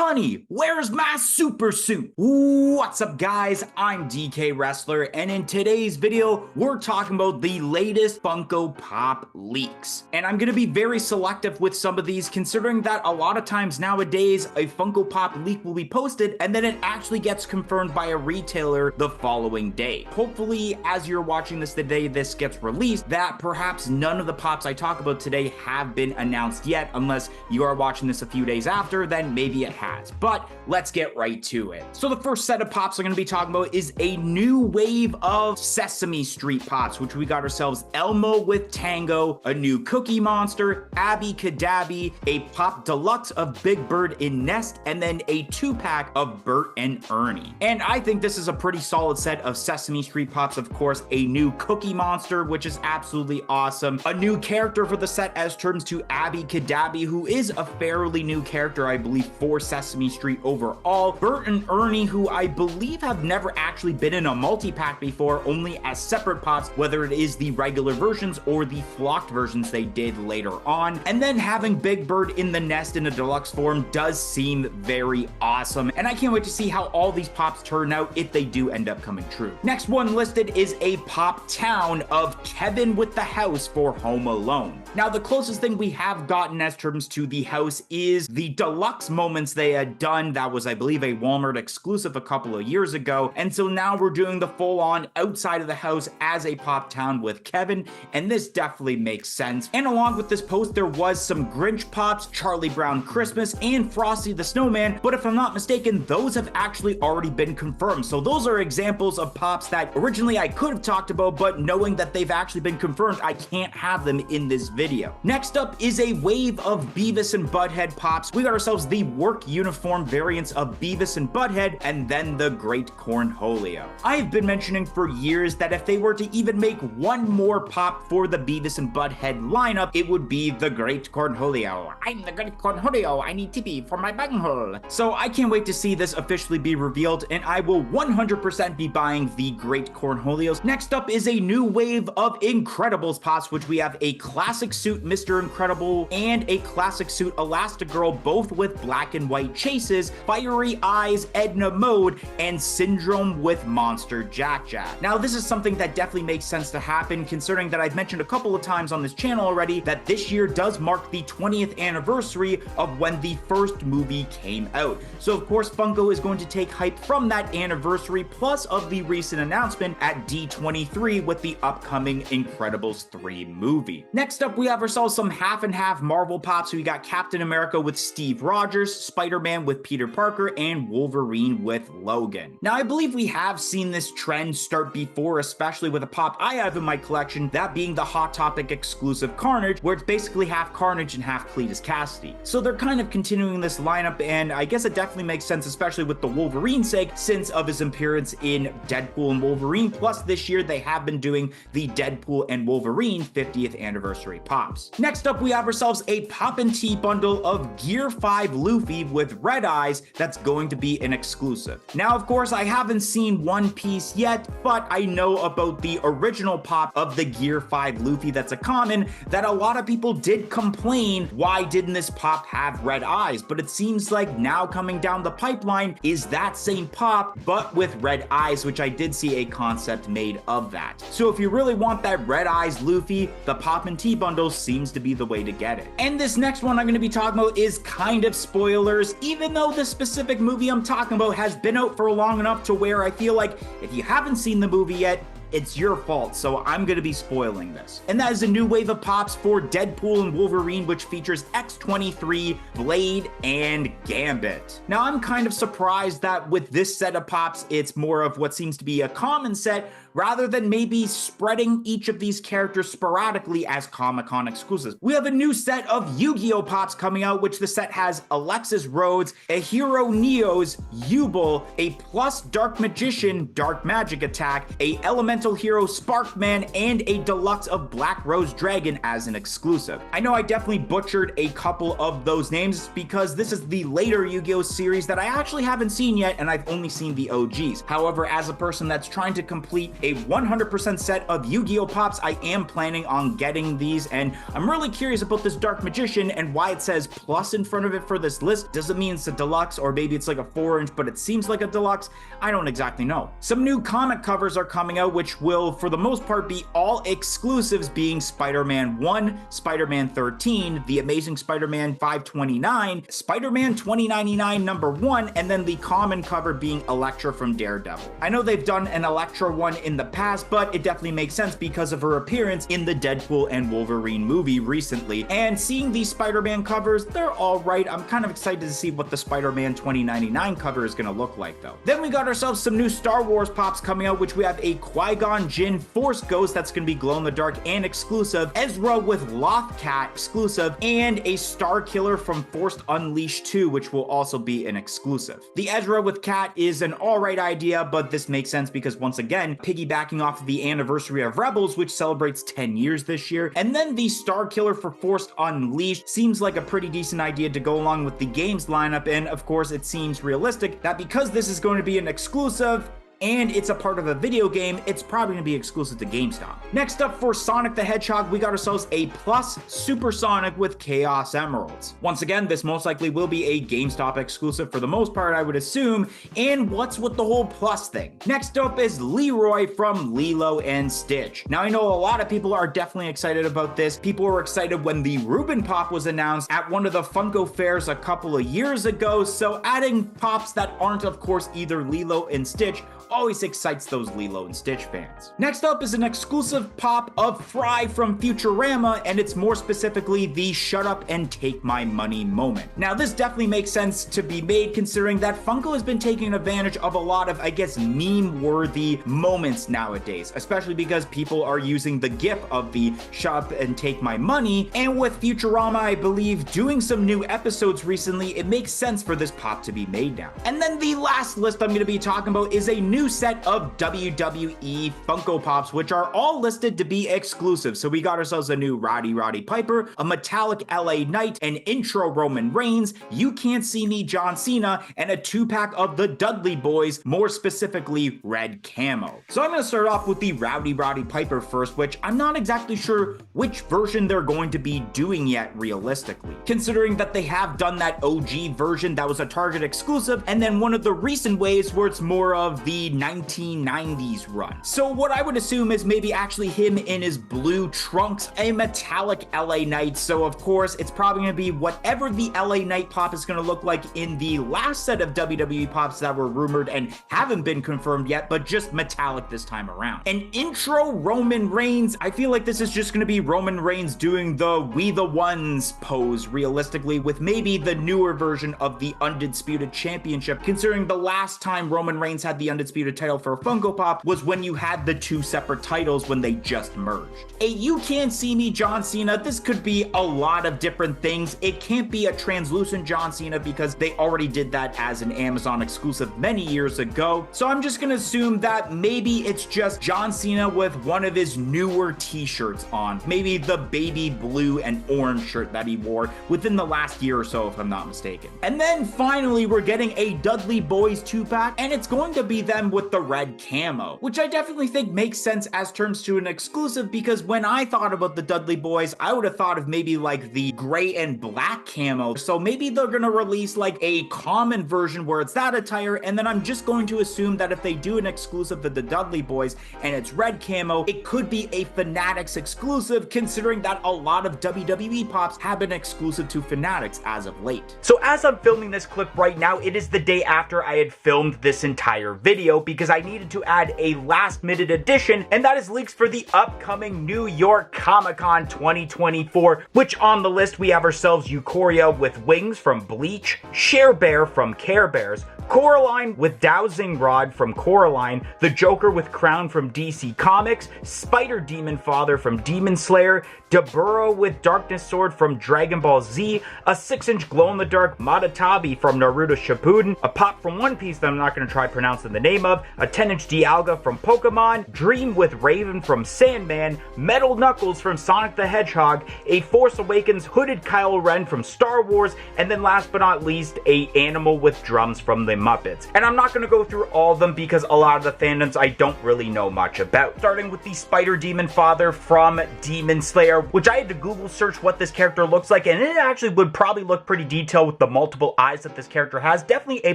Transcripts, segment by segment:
honey, where's my super suit? What's up guys, I'm DK Wrestler, and in today's video, we're talking about the latest Funko Pop leaks. And I'm gonna be very selective with some of these, considering that a lot of times nowadays, a Funko Pop leak will be posted, and then it actually gets confirmed by a retailer the following day. Hopefully, as you're watching this the day this gets released, that perhaps none of the pops I talk about today have been announced yet, unless you are watching this a few days after, then maybe it has. But let's get right to it. So the first set of pops I'm going to be talking about is a new wave of Sesame Street pops, which we got ourselves Elmo with Tango, a new Cookie Monster, Abby Cadabby, a pop deluxe of Big Bird in Nest, and then a 2-pack of Bert and Ernie. And I think this is a pretty solid set of Sesame Street pops. Of course, a new Cookie Monster, which is absolutely awesome. A new character for the set as terms to Abby Cadabby, who is a fairly new character, I believe, for Sesame Street overall. Bert and Ernie, who I believe have never actually been in a multi-pack before, only as separate pops, whether it is the regular versions or the flocked versions they did later on. And then having Big Bird in the Nest in a deluxe form does seem very awesome, and I can't wait to see how all these pops turn out if they do end up coming true. Next one listed is a pop town of Kevin with the house for Home Alone. Now, the closest thing we have gotten as terms to the house is the deluxe moments they had done. That was, I believe, a Walmart exclusive a couple of years ago. And so now we're doing the full-on outside of the house as a pop town with Kevin, and this definitely makes sense. And along with this post, there was some Grinch pops, Charlie Brown Christmas, and Frosty the Snowman, but if I'm not mistaken, those have actually already been confirmed. So those are examples of pops that originally I could have talked about, but knowing that they've actually been confirmed, I can't have them in this video. Next up is a wave of Beavis and Butthead pops. We got ourselves the work uniform variants of Beavis and Butthead, and then the Great Cornholio. I've been mentioning for years that if they were to even make one more pop for the Beavis and Butthead lineup, it would be the Great Cornholio. I'm the Great Cornholio, I need tippy for my bunghole. So I can't wait to see this officially be revealed, and I will 100% be buying the Great Cornholios. Next up is a new wave of Incredibles pops, which we have a classic suit Mr. Incredible and a classic suit Elastigirl, both with black and white chases, Fiery Eyes Edna Mode, and Syndrome with Monster Jack Jack. Now, this is something that definitely makes sense to happen, considering that I've mentioned a couple of times on this channel already that this year does mark the 20th anniversary of when the first movie came out. So of course, Funko is going to take hype from that anniversary, plus of the recent announcement at D23 with the upcoming Incredibles 3 movie. Next up, we have ourselves some half and half Marvel pops. So we got Captain America with Steve Rogers, Spider-Man with Peter Parker, and Wolverine with Logan. Now, I believe we have seen this trend start before, especially with a pop I have in my collection, that being the Hot Topic exclusive Carnage, where it's basically half Carnage and half Cletus Cassidy. So they're kind of continuing this lineup, and I guess it definitely makes sense, especially with the Wolverine sake, since of his appearance in Deadpool and Wolverine. Plus, this year they have been doing the Deadpool and Wolverine 50th anniversary pops. Next up, we have ourselves a Pop and Tea bundle of Gear 5 Luffy with red eyes that's going to be an exclusive. Now, of course, I haven't seen One Piece yet, but I know about the original pop of the Gear 5 Luffy that's a common that a lot of people did complain, why didn't this pop have red eyes? But it seems like now coming down the pipeline is that same pop, but with red eyes, which I did see a concept made of that. So if you really want that red eyes Luffy, the Pop and Tea bundle seems to be the way to get it. And this next one I'm going to be talking about is kind of spoilers, even though the specific movie I'm talking about has been out for long enough to where I feel like if you haven't seen the movie yet, it's your fault, so I'm going to be spoiling this. And that is a new wave of pops for Deadpool and Wolverine, which features X-23, Blade, and Gambit. Now, I'm kind of surprised that with this set of pops, it's more of what seems to be a common set, rather than maybe spreading each of these characters sporadically as Comic-Con exclusives. We have a new set of Yu-Gi-Oh! Pops coming out, which the set has Alexis Rhodes, a Hero Neos, Yubel, a plus Dark Magician, Dark Magic Attack, a Elemental Hero Sparkman, and a deluxe of Black Rose Dragon as an exclusive. I know I definitely butchered a couple of those names because this is the later Yu-Gi-Oh! Series that I actually haven't seen yet, and I've only seen the OGs. However, as a person that's trying to complete a 100% set of Yu-Gi-Oh pops. I am planning on getting these, and I'm really curious about this Dark Magician and why it says plus in front of it for this list. Does it mean it's a deluxe, or maybe it's like a 4-inch but it seems like a deluxe? I don't exactly know. Some new comic covers are coming out, which will for the most part be all exclusives, being Spider-Man 1, Spider-Man 13, The Amazing Spider-Man 529, Spider-Man 2099 number 1, and then the common cover being Elektra from Daredevil. I know they've done an Elektra one in the past, but it definitely makes sense because of her appearance in the Deadpool and Wolverine movie recently. And seeing these Spider-Man covers, they're all right. I'm kind of excited to see what the Spider-Man 2099 cover is going to look like though. Then we got ourselves some new Star Wars pops coming out, which we have a Qui-Gon Jinn Force Ghost that's going to be glow in the dark and exclusive, Ezra with Lothcat exclusive, and a Star Killer from Force Unleashed 2, which will also be an exclusive. The Ezra with Cat is an alright idea, but this makes sense because once again, piggybacking off of the anniversary of Rebels, which celebrates 10 years this year, and then the Star Killer for Force Unleashed seems like a pretty decent idea to go along with the game's lineup, and of course it seems realistic that because this is going to be an exclusive, and it's a part of a video game, it's probably going to be exclusive to GameStop. Next up for Sonic the Hedgehog, we got ourselves a Plus Super Sonic with Chaos Emeralds. Once again, this most likely will be a GameStop exclusive for the most part, I would assume, and what's with the whole Plus thing? Next up is Leroy from Lilo and Stitch. Now, I know a lot of people are definitely excited about this. People were excited when the Reuben Pop was announced at one of the Funko fairs a couple of years ago, so adding pops that aren't, of course, either Lilo and Stitch always excites those Lilo and Stitch fans. Next up is an exclusive pop of Fry from Futurama, and it's more specifically the shut up and take my money moment. Now, this definitely makes sense to be made considering that Funko has been taking advantage of a lot of, I guess, meme-worthy moments nowadays, especially because people are using the gif of the shut up and take my money, and with Futurama, I believe, doing some new episodes recently, it makes sense for this pop to be made now. And then the last list I'm going to be talking about is a new set of WWE Funko Pops, which are all listed to be exclusive. So we got ourselves a new Roddy Piper, a metallic LA Knight, an intro Roman Reigns, You Can't See Me John Cena, and a 2-pack of the Dudley Boys, more specifically red camo. So I'm going to start off with the Roddy Piper first, which I'm not exactly sure which version they're going to be doing yet realistically, considering that they have done that OG version that was a Target exclusive, and then one of the recent ways where it's more of the 1990s run. So what I would assume is maybe actually him in his blue trunks, a metallic LA Knight. So of course it's probably going to be whatever the LA Knight pop is going to look like in the last set of WWE pops that were rumored and haven't been confirmed yet, but just metallic this time around. An intro Roman Reigns, I feel like this is just going to be Roman Reigns doing the We the Ones pose realistically, with maybe the newer version of the Undisputed Championship, considering the last time Roman Reigns had the Undisputed title for a Funko Pop was when you had the two separate titles when they just merged. A You Can't See Me John Cena, this could be a lot of different things. It can't be a translucent John Cena because they already did that as an Amazon exclusive many years ago. So I'm just gonna assume that maybe it's just John Cena with one of his newer t-shirts on. Maybe the baby blue and orange shirt that he wore within the last year or so, if I'm not mistaken. And then finally, we're getting a Dudley Boys 2-pack, and it's going to be them with the red camo, which I definitely think makes sense as terms to an exclusive, because when I thought about the Dudley Boys, I would have thought of maybe like the gray and black camo. So maybe they're gonna release like a common version where it's that attire, and then I'm just going to assume that if they do an exclusive of the Dudley Boys and it's red camo, it could be a Fanatics exclusive, considering that a lot of WWE pops have been exclusive to Fanatics as of late. So as I'm filming this clip right now, it is the day after I had filmed this entire video because I needed to add a last-minute addition, and that is leaks for the upcoming New York Comic-Con 2024, which on the list we have ourselves Euphoria with Wings from Bleach, Share Bear from Care Bears, Coraline with Dowsing Rod from Coraline, the Joker with Crown from DC Comics, Spider Demon Father from Demon Slayer, Daburo with Darkness Sword from Dragon Ball Z, a 6-inch glow-in-the-dark Matatabi from Naruto Shippuden, a pop from One Piece that I'm not going to try pronouncing the name of a 10-inch Dialga from Pokemon, Dream with Raven from Sandman, Metal Knuckles from Sonic the Hedgehog, a Force Awakens hooded Kylo Ren from Star Wars, and then last but not least, a animal with drums from the Muppets. And I'm not going to go through all of them because a lot of the fandoms I don't really know much about. Starting with the Spider Demon Father from Demon Slayer, which I had to Google search what this character looks like, and it actually would probably look pretty detailed with the multiple eyes that this character has. Definitely a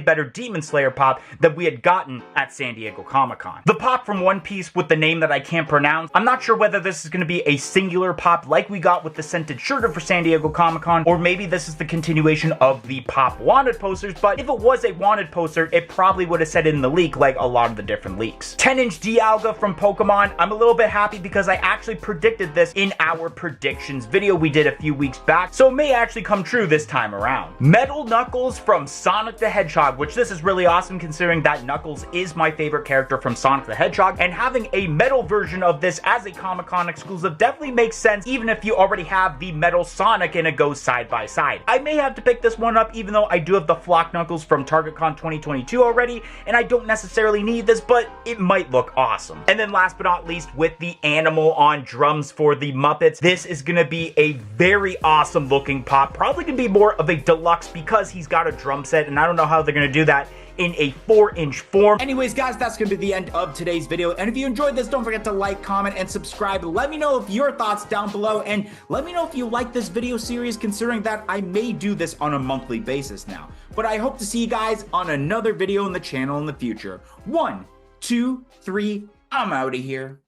better Demon Slayer pop that we had gotten at San Diego Comic-Con. The pop from One Piece with the name that I can't pronounce, I'm not sure whether this is going to be a singular pop like we got with the Scented Shirter for San Diego Comic-Con, or maybe this is the continuation of the pop wanted posters, but if it was a wanted poster, it probably would have said it in the leak like a lot of the different leaks. 10-inch Dialga from Pokemon, I'm a little bit happy because I actually predicted this in our predictions video we did a few weeks back, so it may actually come true this time around. Metal Knuckles from Sonic the Hedgehog, which this is really awesome considering that Knuckles is my favorite character from Sonic the Hedgehog, and having a metal version of this as a Comic-Con exclusive definitely makes sense even if you already have the metal Sonic and it goes side by side. I may have to pick this one up even though I do have the Flock Knuckles from TargetCon 2022 already, and I don't necessarily need this, but it might look awesome. And then last but not least, with the animal on drums for the Muppets, this is gonna be a very awesome looking pop, probably gonna be more of a deluxe because he's got a drum set, and I don't know how they're gonna do that in a 4-inch form. Anyways, guys, that's gonna be the end of today's video, and if you enjoyed this, don't forget to like, comment, and subscribe. Let me know your thoughts down below, and let me know if you like this video series, considering that I may do this on a monthly basis now. But I hope to see you guys on another video on the channel in the future. 1, 2, 3, I'm out of here.